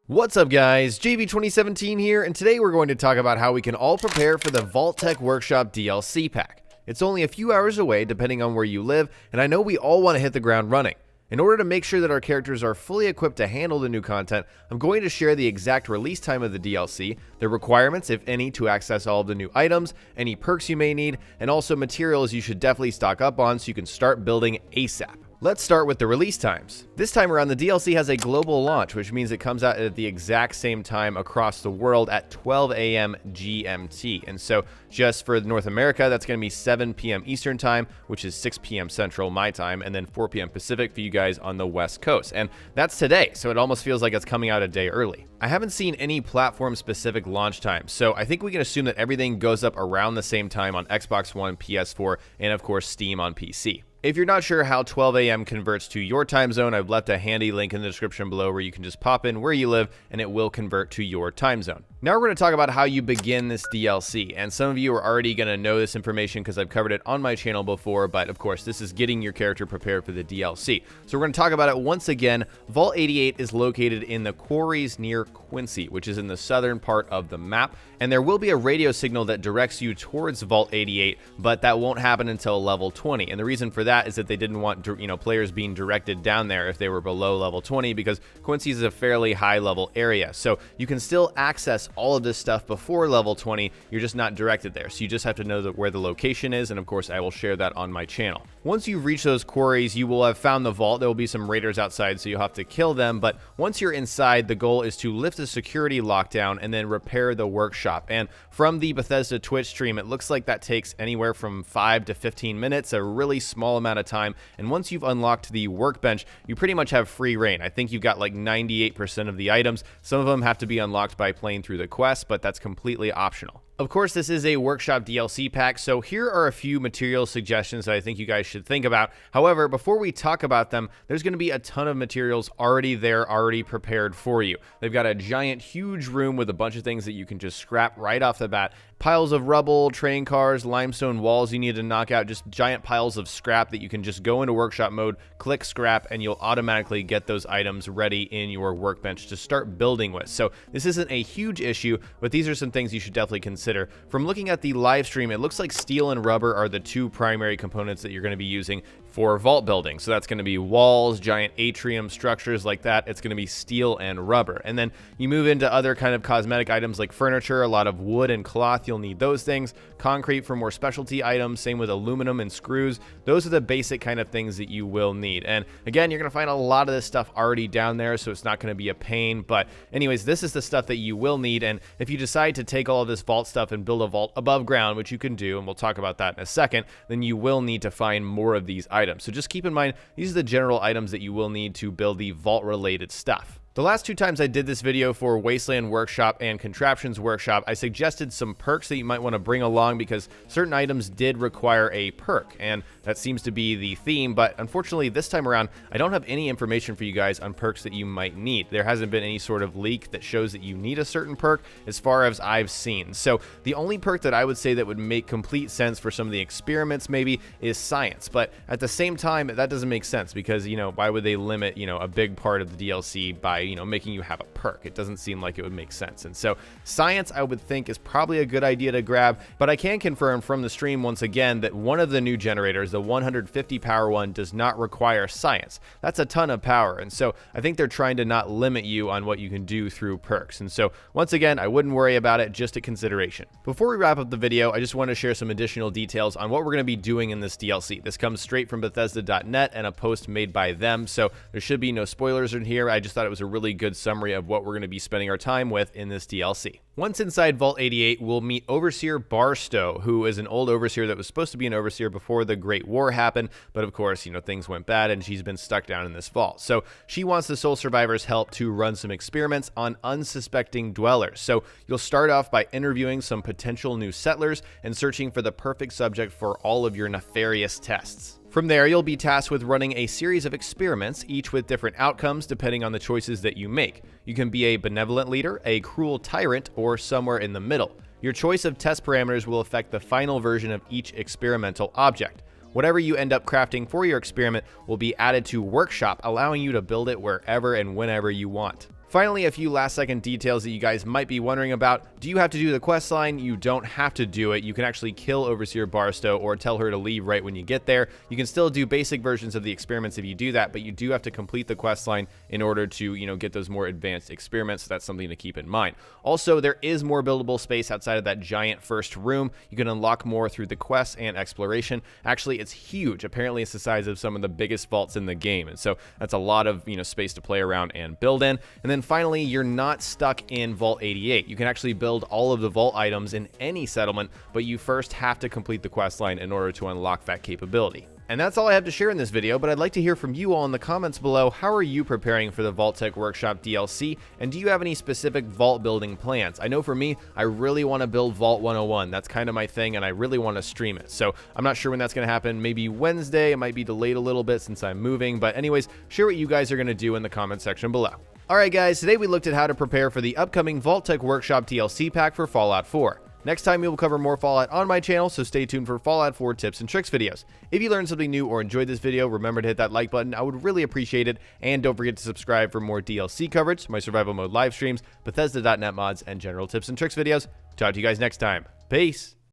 What's up guys, JB2017 here, and today we're going to talk about how we can all prepare for the Vault-Tec Workshop DLC pack. It's only a few hours away depending on where you live, and I know we all want to hit the ground running. In order to make sure that our characters are fully equipped to handle the new content, I'm going to share the exact release time of the DLC, the requirements, if any, to access all of the new items, any perks you may need, and also materials you should definitely stock up on so you can start building ASAP. Let's start with the release times. This time around, the DLC has a global launch, which means it comes out at the exact same time across the world at 12 a.m. GMT. And so just for North America, that's going to be 7 p.m. Eastern time, which is 6 p.m. Central my time, and then 4 p.m. Pacific for you guys on the West Coast. And that's today, so it almost feels like it's coming out a day early. I haven't seen any platform-specific launch times, so I think we can assume that everything goes up around the same time on Xbox One, PS4, and of course Steam on PC. If you're not sure how 12 a.m. converts to your time zone, I've left a handy link in the description below where you can just pop in where you live and it will convert to your time zone. Now we're going to talk about how you begin this DLC, and some of you are already going to know this information because I've covered it on my channel before, but of course this is getting your character prepared for the DLC. So we're going to talk about it once again. Vault 88 is located in the quarries near Quincy, which is in the southern part of the map, and there will be a radio signal that directs you towards Vault 88, but that won't happen until level 20, and the reason for that is that they didn't want players being directed down there if they were below level 20, because Quincy is a fairly high level area, so you can still access all of this stuff before level 20, you're just not directed there, so you just have to know where the location is, and of course I will share that on my channel. Once you've reached those quarries, you will have found the vault. There will be some raiders outside, so you'll have to kill them, but once you're inside, the goal is to lift the security lockdown and then repair the workshop. And from the Bethesda Twitch stream, it looks like that takes anywhere from 5 to 15 minutes, a really small amount of time, and once you've unlocked the workbench, you pretty much have free reign. I think you've got like 98% of the items. Some of them have to be unlocked by playing through the quest, but that's completely optional. Of course, this is a workshop DLC pack, so here are a few material suggestions that I think you guys should think about. However, before we talk about them, there's going to be a ton of materials already there, already prepared for you. They've got a giant, huge room with a bunch of things that you can just scrap right off the bat. Piles of rubble, train cars, limestone walls you need to knock out, just giant piles of scrap that you can just go into workshop mode, click scrap, and you'll automatically get those items ready in your workbench to start building with. So this isn't a huge issue, but these are some things you should definitely consider. From looking at the live stream, it looks like steel and rubber are the two primary components that you're going to be using for vault building. So that's going to be walls, giant atrium structures like that. It's going to be steel and rubber. And then you move into other kind of cosmetic items like furniture, a lot of wood and cloth. You'll need those things. Concrete for more specialty items. Same with aluminum and screws. Those are the basic kind of things that you will need. And again, you're going to find a lot of this stuff already down there, so it's not going to be a pain. But anyways, this is the stuff that you will need. And if you decide to take all of this vault stuff and build a vault above ground, which you can do, and we'll talk about that in a second, then you will need to find more of these items. So just keep in mind, these are the general items that you will need to build the vault-related stuff. The last two times I did this video for Wasteland Workshop and Contraptions Workshop, I suggested some perks that you might want to bring along because certain items did require a perk, and that seems to be the theme, but unfortunately this time around, I don't have any information for you guys on perks that you might need. There hasn't been any sort of leak that shows that you need a certain perk as far as I've seen. So the only perk that I would say that would make complete sense for some of the experiments maybe is science, but at the same time, that doesn't make sense because, why would they limit, a big part of the DLC by making you have a perk? It doesn't seem like it would make sense. And so science, I would think, is probably a good idea to grab, but I can confirm from the stream once again that one of the new generators, the 150 power one, does not require science. That's a ton of power, and so I think they're trying to not limit you on what you can do through perks. And so once again, I wouldn't worry about it, just a consideration. Before we wrap up the video, I just want to share some additional details on what we're going to be doing in this DLC. This comes straight from Bethesda.net and a post made by them, so there should be no spoilers in here. I just thought it was a really good summary of what we're going to be spending our time with in this DLC. Once inside Vault 88, we'll meet Overseer Barstow, who is an old overseer that was supposed to be an overseer before the Great War happened, but of course, things went bad and she's been stuck down in this vault. So she wants the Soul Survivors' help to run some experiments on unsuspecting dwellers. So you'll start off by interviewing some potential new settlers and searching for the perfect subject for all of your nefarious tests. From there, you'll be tasked with running a series of experiments, each with different outcomes depending on the choices that you make. You can be a benevolent leader, a cruel tyrant, or somewhere in the middle. Your choice of test parameters will affect the final version of each experimental object. Whatever you end up crafting for your experiment will be added to Workshop, allowing you to build it wherever and whenever you want. Finally, a few last second details that you guys might be wondering about. Do you have to do the quest line? You don't have to do it. You can actually kill Overseer Barstow or tell her to leave right when you get there. You can still do basic versions of the experiments if you do that, but you do have to complete the quest line in order to, get those more advanced experiments. So that's something to keep in mind. Also, there is more buildable space outside of that giant first room. You can unlock more through the quests and exploration. Actually, it's huge. Apparently, it's the size of some of the biggest vaults in the game. And so that's a lot of, space to play around and build in. And then finally, you're not stuck in Vault 88. You can actually build all of the vault items in any settlement, but you first have to complete the quest line in order to unlock that capability. And that's all I have to share in this video, but I'd like to hear from you all in the comments below. How are you preparing for the Vault-Tec Workshop DLC, and do you have any specific vault building plans? I know for me, I really want to build Vault 101. That's kind of my thing, and I really want to stream it. So I'm not sure when that's going to happen. Maybe Wednesday. It might be delayed a little bit since I'm moving, but anyways, share what you guys are going to do in the comment section below. Alright guys, today we looked at how to prepare for the upcoming Vault-Tec Workshop DLC pack for Fallout 4. Next time we will cover more Fallout on my channel, so stay tuned for Fallout 4 tips and tricks videos. If you learned something new or enjoyed this video, remember to hit that like button. I would really appreciate it. And don't forget to subscribe for more DLC coverage, my survival mode live streams, Bethesda.net mods, and general tips and tricks videos. Talk to you guys next time. Peace!